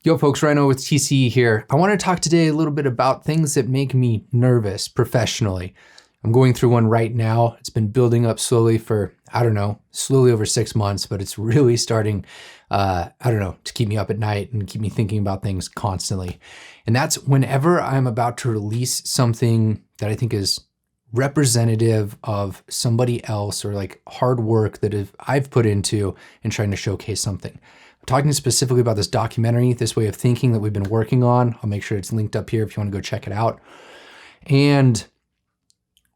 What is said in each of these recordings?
Yo folks, Rhino with TCE here. I want to talk today a little bit about things that make me nervous professionally. I'm going through one right now. It's been building up slowly for, slowly over 6 months, but it's really starting, to keep me up at night and keep me thinking about things constantly. And that's whenever I'm about to release something that I think is representative of somebody else or like hard work that I've put into and trying to showcase something. I'm talking specifically about this documentary, This Way of Thinking, that we've been working on. I'll make sure it's linked up here if you want to go check it out. And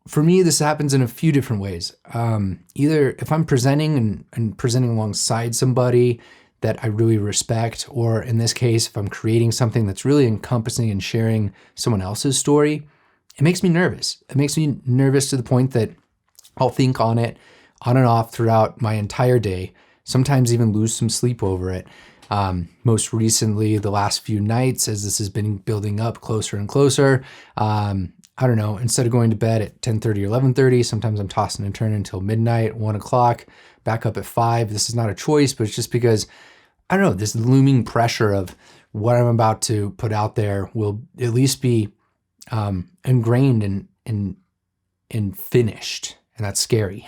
for me, this happens in a few different ways. Either if I'm presenting and presenting alongside somebody that I really respect, or in this case, if I'm creating something that's really encompassing and sharing someone else's story, it makes me nervous. It makes me nervous to the point that I'll think on it on and off throughout my entire day, sometimes even lose some sleep over it. Most recently, the last few nights, as this has been building up closer and closer, instead of going to bed at 10:30 or 11:30, sometimes I'm tossing and turning until midnight, 1 o'clock, back up at 5. This is not a choice, but it's just because, this looming pressure of what I'm about to put out there will at least be ingrained and finished. And that's scary.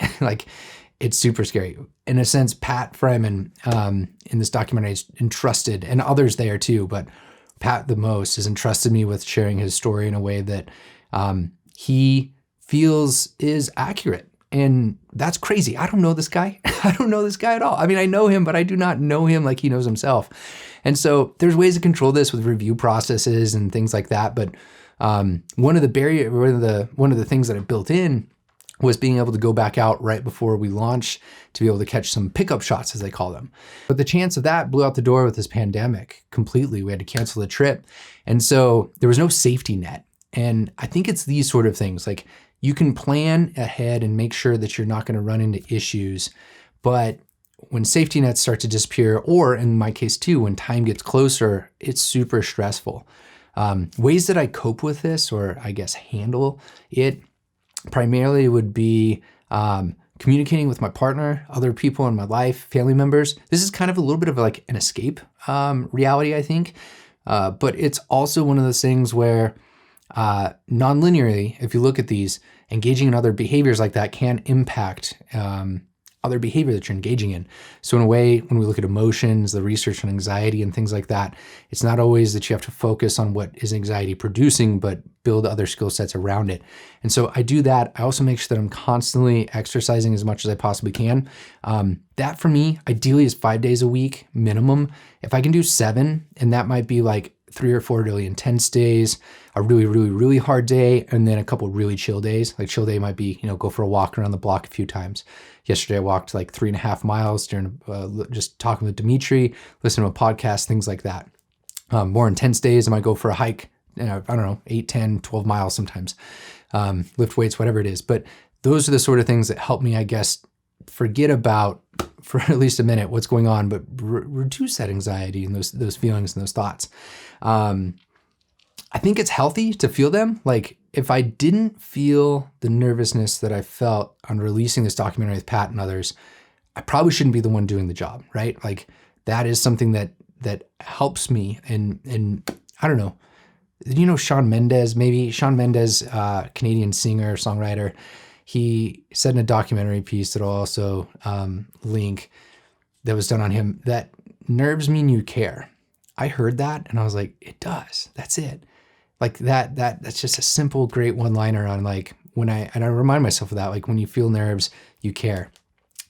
It's super scary. In a sense, Pat Freeman in this documentary is entrusted, and others there too, but Pat the most has entrusted me with sharing his story in a way that he feels is accurate. And that's crazy. I don't know this guy. I don't know this guy at all. I mean, I know him, but I do not know him like he knows himself. And so there's ways to control this with review processes and things like that. But one of the things that I built in was being able to go back out right before we launch to be able to catch some pickup shots, as they call them. But the chance of that blew out the door with this pandemic completely. We had to cancel the trip. And so there was no safety net. And I think it's these sort of things, like you can plan ahead and make sure that you're not going to run into issues. But when safety nets start to disappear, or in my case too, when time gets closer, it's super stressful. Ways that I cope with this, or I guess handle it, primarily would be communicating with my partner, other people in my life, family members. This is kind of a little bit of like an escape reality, I think. But it's also one of those things where non-linearly, if you look at these, engaging in other behaviors like that can impact other behavior that you're engaging in. So in a way, when we look at emotions, the research on anxiety and things like that, it's not always that you have to focus on what is anxiety producing, but build other skill sets around it. And so I do that. I also make sure that I'm constantly exercising as much as I possibly can. That for me, ideally is 5 days a week minimum. If I can do 7, and that might be like 3 or 4 really intense days, a really, really, really hard day, and then a couple really chill days. Like chill day might be, go for a walk around the block a few times. Yesterday I walked like 3.5 miles during just talking with Dimitri, listening to a podcast, things like that. More intense days, I might go for a hike, 8, 10, 12 miles sometimes, lift weights, whatever it is. But those are the sort of things that help me, I guess, forget about, for at least a minute, what's going on, but reduce that anxiety and those feelings and those thoughts. I think it's healthy to feel them. Like if I didn't feel the nervousness that I felt on releasing this documentary with Pat and others, I probably shouldn't be the one doing the job, right? Like that is something that helps me. And I don't know, Shawn Mendes, Canadian singer, songwriter, he said in a documentary piece that I'll also link that was done on him, that nerves mean you care. I heard that and I was like, it does. That's it. Like that's just a simple, great one-liner on like I remind myself of that, like when you feel nerves, you care.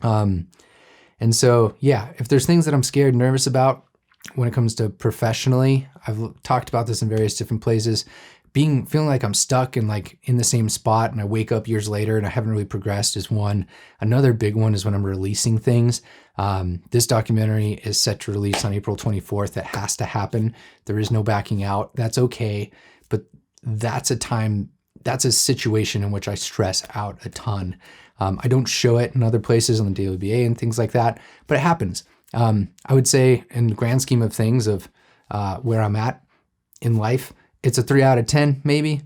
And so, yeah, if there's things that I'm scared, nervous about when it comes to professionally, I've talked about this in various different places, feeling like I'm stuck and like in the same spot and I wake up years later and I haven't really progressed is one. Another big one is when I'm releasing things. This documentary is set to release on April 24th. That has to happen. There is no backing out. That's okay. But that's a situation in which I stress out a ton. I don't show it in other places on the Daily BA and things like that, but it happens. I would say in the grand scheme of things of where I'm at in life, it's a 3 out of 10, maybe.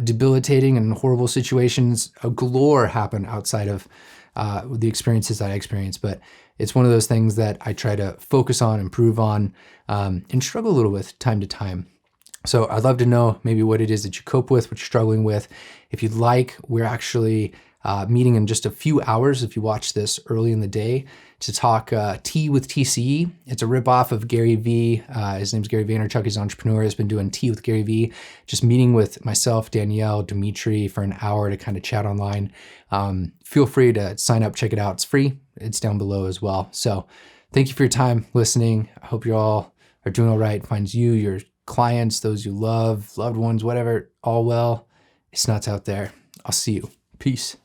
Debilitating and horrible situations galore happen outside of with the experiences that I experienced. But it's one of those things that I try to focus on, improve on, and struggle a little with time to time. So I'd love to know maybe what it is that you cope with, what you're struggling with. If you'd like, we're actually meeting in just a few hours, if you watch this early in the day, to talk Tea with TCE. It's a ripoff of Gary Vee. His name's Gary Vaynerchuk. He's an entrepreneur. He's been doing Tea with Gary Vee, just meeting with myself, Danielle, Dimitri for an hour to kind of chat online. Feel free to sign up, check it out. It's free. It's down below as well. So thank you for your time listening. I hope you all are doing all right. Finds you, your clients, those you love, loved ones, whatever, all well. It's nuts out there. I'll see you. Peace.